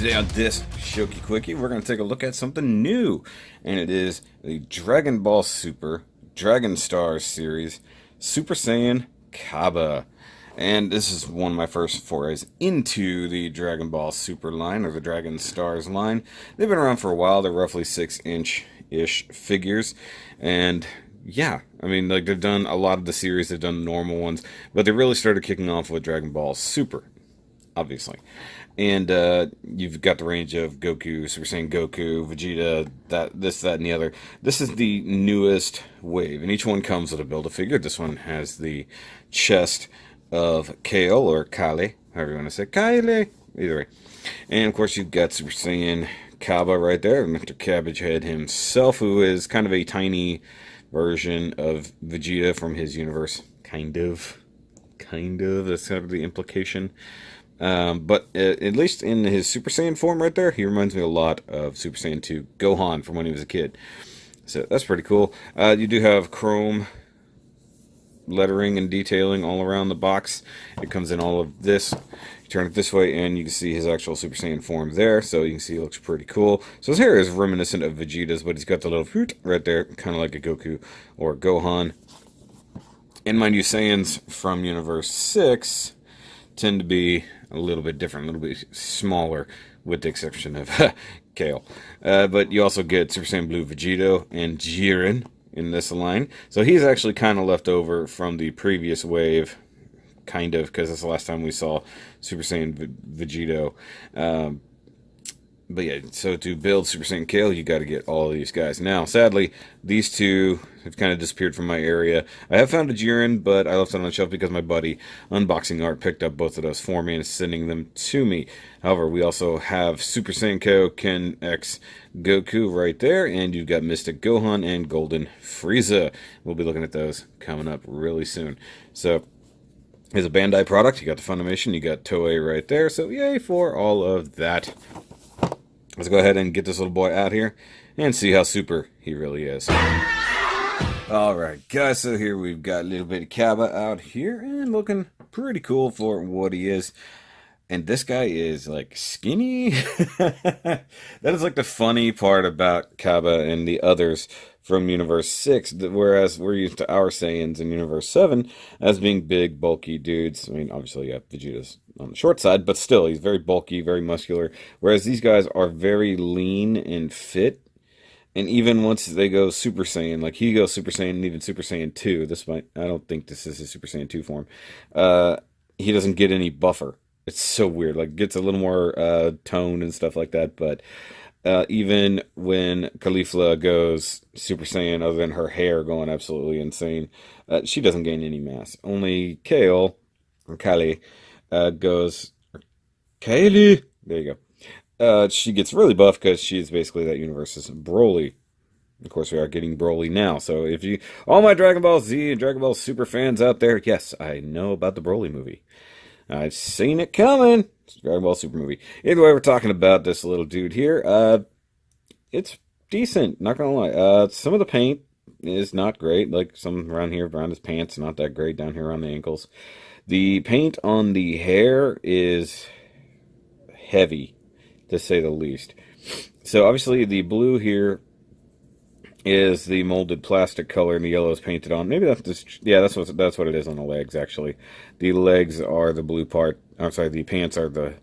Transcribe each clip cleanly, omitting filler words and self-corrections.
Today on this Shoky Quickie, we're going to take a look at something new, and it is the Dragon Ball Super Dragon Stars series, Super Saiyan CABBA. And this is one of my first forays into the Dragon Ball Super line, or the Dragon Stars line. They've been around for a while. They're roughly 6-inch-ish figures, and yeah, I mean, like, they've done a lot of the series, they've done the normal ones, but they really started kicking off with Dragon Ball Super, obviously. And you've got the range of Goku, Super Saiyan Goku, Vegeta, that, and the other. This is the newest wave, and each one comes with a Build-A-Figure. This one has the chest of Kale, or Kale, however you want to say, Kale, either way. And, of course, you've got Super Saiyan CABBA right there, Mr. Cabbage Head himself, who is kind of a tiny version of Vegeta from his universe. Kind of. That's kind of the implication. But at least in his Super Saiyan form right there, he reminds me a lot of Super Saiyan 2 Gohan from when he was a kid. So that's pretty cool. You do have chrome lettering and detailing all around the box. It comes in all of this. You turn it this way and you can see his actual Super Saiyan form there. So you can see it looks pretty cool. So his hair is reminiscent of Vegeta's, but he's got the little hoot right there, kind of like a Goku or Gohan. And mind you, Saiyans from Universe 6 tend to be a little bit different, a little bit smaller, with the exception of Kale. But you also get Super Saiyan Blue Vegeta and Jiren in this line. So he's actually kind of left over from the previous wave, kind of, because that's the last time we saw Super Saiyan Vegeta. But yeah, so to build Super Saiyan Kale, you got to get all of these guys. Now, sadly, these two have kind of disappeared from my area. I have found a Jiren, but I left it on the shelf because my buddy, Unboxing Art, picked up both of those for me and is sending them to me. However, we also have Super Saiyan Ken X Goku right there, and you've got Mystic Gohan and Golden Frieza. We'll be looking at those coming up really soon. So, as a Bandai product, you got the Funimation, you got Toei right there, so yay for all of that. Let's go ahead and get this little boy out here and see how super he really is. Alright guys, so here we've got a little bit of CABBA out here and looking pretty cool for what he is. And this guy is like skinny. That is like the funny part about CABBA and the others from Universe 6, whereas we're used to our Saiyans in Universe 7 as being big, bulky dudes. I mean, obviously, yeah, Vegeta's on the short side, but still, he's very bulky, very muscular, whereas these guys are very lean and fit. And even once they go Super Saiyan, like he goes Super Saiyan and even Super Saiyan 2, I don't think this is his Super Saiyan 2 form, he doesn't get any buffer. It's so weird, like gets a little more tone and stuff like that, but even when Caulifla goes Super Saiyan, other than her hair going absolutely insane, she doesn't gain any mass. Only Kale, or Kale, goes... Kaylee! There you go. She gets really buff because she's basically that universe's Broly. Of course, we are getting Broly now, so if you... All my Dragon Ball Z and Dragon Ball Super fans out there, yes, I know about the Broly movie. I've seen it coming. It's a Dragon Ball Super movie. Either way, we're talking about this little dude here. It's decent, not gonna lie. Some of the paint is not great. Like some around here, around his pants, not that great. Down here around the ankles. The paint on the hair is heavy, to say the least. So obviously the blue here is the molded plastic color, and the yellow is painted on. Maybe that's just, yeah, that's what it is on the legs, actually. The legs are the blue part. I'm sorry, the pants are the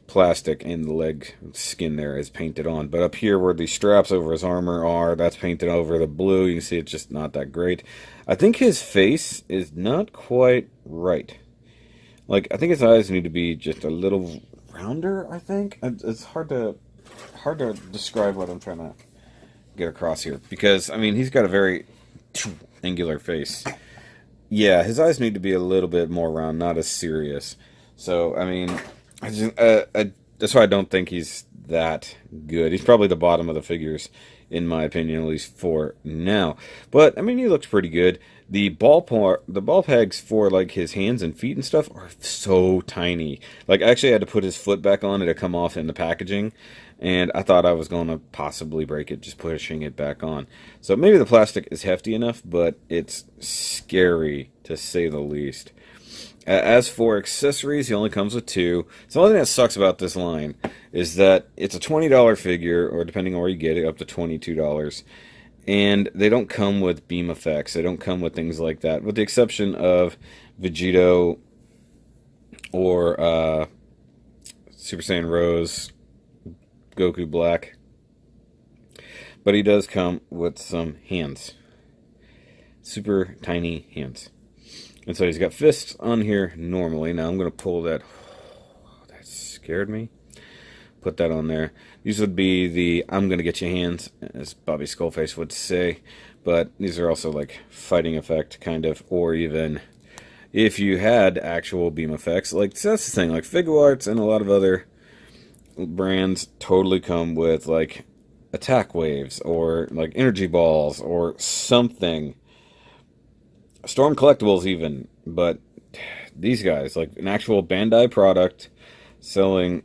plastic, and the leg skin there is painted on. But up here where the straps over his armor are, that's painted over the blue. You can see it's just not that great. I think his face is not quite right. Like, I think his eyes need to be just a little rounder, I think. It's hard to describe what I'm trying to get across here, because I mean he's got a very angular face. Yeah, his eyes need to be a little bit more round, not as serious. So I mean, that's why I don't think he's that good. He's probably the bottom of the figures, in my opinion, at least for now. But I mean, he looks pretty good. The ball pegs for like his hands and feet and stuff are so tiny. Like I actually had to put his foot back on it to come off in the packaging, and I thought I was going to possibly break it just pushing it back on. So maybe the plastic is hefty enough, but it's scary to say the least. As for accessories, he only comes with two. So the only thing that sucks about this line is that it's a $20 figure, or depending on where you get it, up to $22. And they don't come with beam effects. They don't come with things like that, with the exception of Vegeta or Super Saiyan Rose, Goku Black. But he does come with some hands. Super tiny hands. And so he's got fists on here normally. Now I'm going to pull that. Oh, that scared me. Put that on there. These would be the I'm going to get you hands, as Bobby Skullface would say. But these are also like fighting effect, kind of. Or even if you had actual beam effects. Like, so that's the thing. Like, Figuarts and a lot of other brands totally come with, like, attack waves. Or, like, energy balls. Or something. Storm collectibles even, but these guys, like an actual Bandai product selling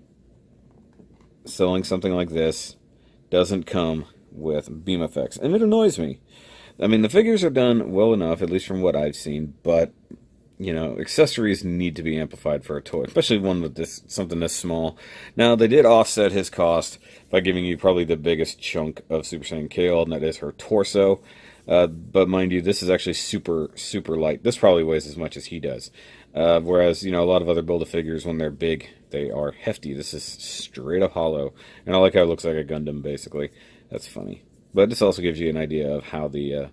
something like this, doesn't come with beam effects, and it annoys me. I mean, the figures are done well enough, at least from what I've seen, but you know, accessories need to be amplified for a toy, especially one with this something this small. Now, they did offset his cost by giving you probably the biggest chunk of Super Saiyan Kale, and that is her torso. But mind you, this is actually super, super light. This probably weighs as much as he does. Whereas, you know, a lot of other Build-A-Figures, when they're big, they are hefty. This is straight up hollow. And I like how it looks like a Gundam, basically. That's funny. But this also gives you an idea of how the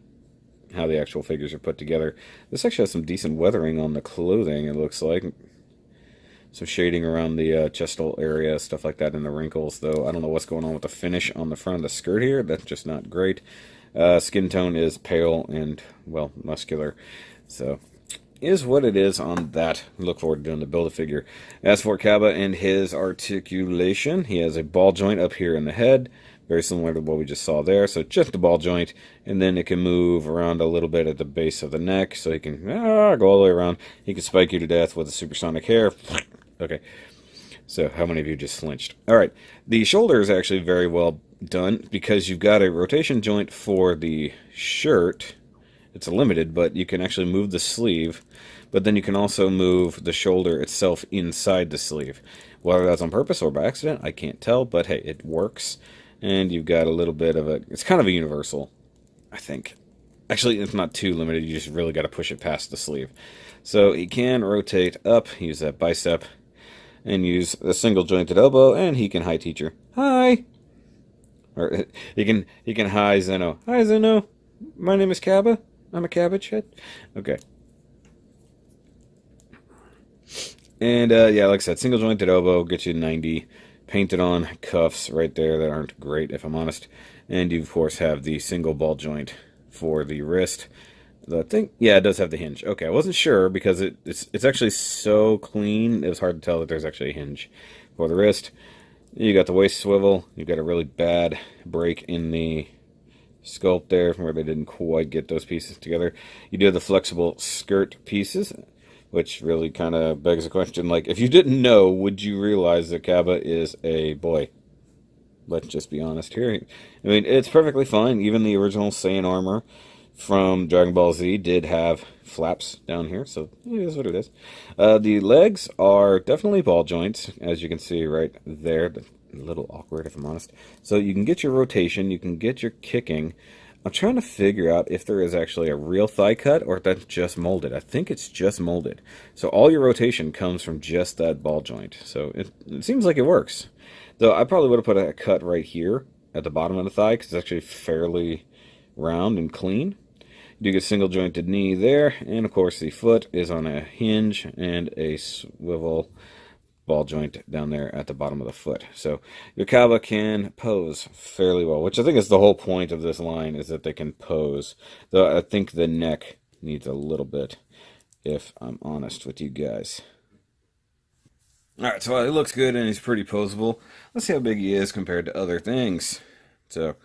actual figures are put together. This actually has some decent weathering on the clothing, it looks like. Some shading around the chest hole area, stuff like that in the wrinkles, though I don't know what's going on with the finish on the front of the skirt here. That's just not great. Skin tone is pale and, well, muscular. So, is what it is on that. Look forward to doing the Build-A-Figure. As for CABBA and his articulation, he has a ball joint up here in the head. Very similar to what we just saw there. So just a ball joint, and then it can move around a little bit at the base of the neck, so he can go all the way around. He can spike you to death with a supersonic hair. Okay. So how many of you just flinched? All right. The shoulder is actually very well done because you've got a rotation joint for the shirt. It's limited, but you can actually move the sleeve, but then you can also move the shoulder itself inside the sleeve. Whether that's on purpose or by accident, I can't tell, but hey, it works. And you've got a little bit of a... It's kind of a universal, I think. Actually, it's not too limited. You just really got to push it past the sleeve. So he can rotate up, use that bicep, and use a single-jointed elbow, and he can hi teacher. Hi! Or he can hi Zeno. Hi, Zeno. My name is CABBA. I'm a cabbage head. Okay. And, yeah, like I said, single-jointed elbow, gets you 90. Painted on cuffs right there that aren't great, if I'm honest. And you, of course, have the single ball joint for the wrist. The thing, yeah, it does have the hinge. Okay, I wasn't sure because it's actually so clean, it was hard to tell that there's actually a hinge for the wrist. You got the waist swivel. You've got a really bad break in the sculpt there from where they didn't quite get those pieces together. You do have the flexible skirt pieces, which really kind of begs the question, like, if you didn't know, would you realize that CABBA is a boy? Let's just be honest here. I mean, it's perfectly fine. Even the original Saiyan armor from Dragon Ball Z did have flaps down here, so it is what it is. The legs are definitely ball joints, as you can see right there. A little awkward, if I'm honest. So you can get your rotation, you can get your kicking. I'm trying to figure out if there is actually a real thigh cut or if that's just molded. I think it's just molded. So all your rotation comes from just that ball joint. So it seems like it works. Though I probably would have put a cut right here at the bottom of the thigh because it's actually fairly round and clean. You do get single jointed knee there. And of course the foot is on a hinge and a swivel ball joint down there at the bottom of the foot. So your CABBA can pose fairly well, which I think is the whole point of this line, is that they can pose. Though I think the neck needs a little bit, if I'm honest with you guys. Alright, so it looks good and he's pretty poseable. Let's see how big he is compared to other things. So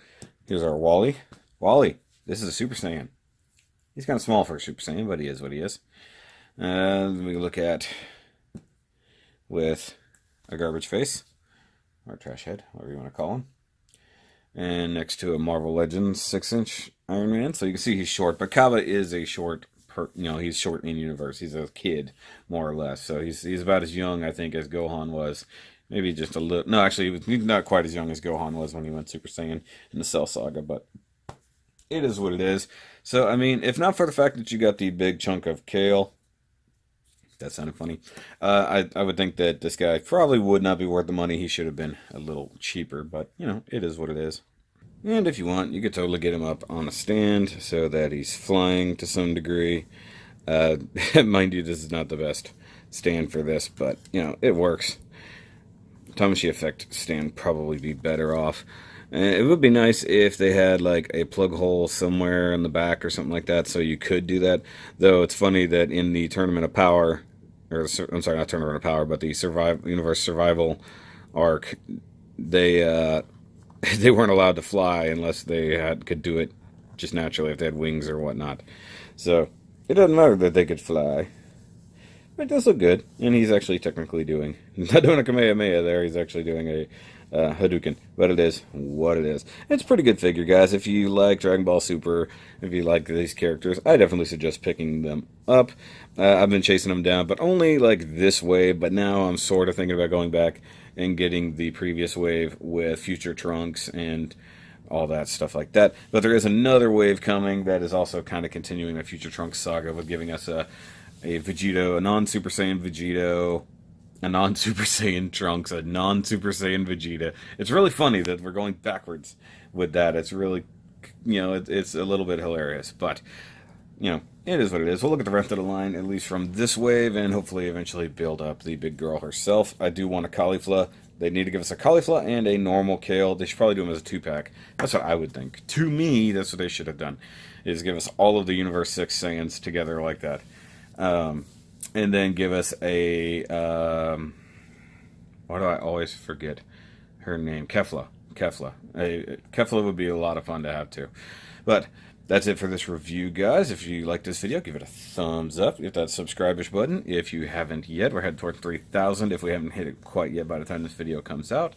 here's our Wally. Wally, this is a Super Saiyan. He's kind of small for a Super Saiyan, but he is what he is. We look at with a garbage face, or trash head, whatever you want to call him. And next to a Marvel Legends 6-inch Iron Man. So you can see he's short, but CABBA is a short he's short in universe. He's a kid, more or less. So he's about as young, I think, as Gohan was. Maybe just a little. No, actually, he's not quite as young as Gohan was when he went Super Saiyan in the Cell Saga, but it is what it is. So, I mean, if not for the fact that you got the big chunk of kale, that sounded funny, I would think that this guy probably would not be worth the money. He should have been a little cheaper, but, it is what it is. And if you want, you could totally get him up on a stand so that he's flying to some degree. Mind you, this is not the best stand for this, but, it works. Tamashi effect stand probably be better off. And it would be nice if they had like a plug hole somewhere in the back or something like that, so you could do that. Though it's funny that in the Tournament of Power, or I'm sorry, not Tournament of Power, but the Universe Survival arc, they they weren't allowed to fly unless they could do it just naturally if they had wings or whatnot. So it doesn't matter that they could fly. It does look good, and he's actually technically not doing a Kamehameha there, he's actually doing a Hadouken, but it is what it is. It's a pretty good figure, guys. If you like Dragon Ball Super, if you like these characters, I definitely suggest picking them up. I've been chasing them down, but only like this wave, but now I'm sort of thinking about going back and getting the previous wave with Future Trunks and all that stuff like that. But there is another wave coming that is also kind of continuing the Future Trunks saga with giving us a Vegeta, a non-Super Saiyan Vegeta, a non-Super Saiyan Trunks, a non-Super Saiyan Vegeta. It's really funny that we're going backwards with that. It's really, it's a little bit hilarious. But, it is what it is. We'll look at the rest of the line, at least from this wave, and hopefully eventually build up the big girl herself. I do want a Caulifla. They need to give us a Caulifla and a normal Kale. They should probably do them as a 2-pack. That's what I would think. To me, that's what they should have done, is give us all of the Universe 6 Saiyans together like that. And then give us a, why do I always forget her name? Kefla. Kefla would be a lot of fun to have too. But that's it for this review, guys. If you like this video, give it a thumbs up. Hit that subscribe-ish button if you haven't yet. We're heading towards 3,000 if we haven't hit it quite yet by the time this video comes out.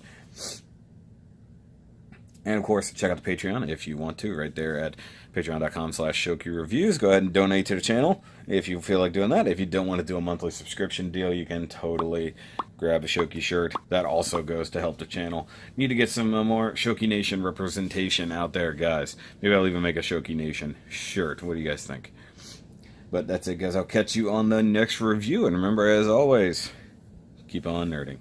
And, of course, check out the Patreon if you want to, right there at patreon.com/ShokyReviews. Go ahead and donate to the channel if you feel like doing that. If you don't want to do a monthly subscription deal, you can totally grab a Shoky shirt. That also goes to help the channel. Need to get some more Shoky Nation representation out there, guys. Maybe I'll even make a Shoky Nation shirt. What do you guys think? But that's it, guys. I'll catch you on the next review. And remember, as always, keep on nerding.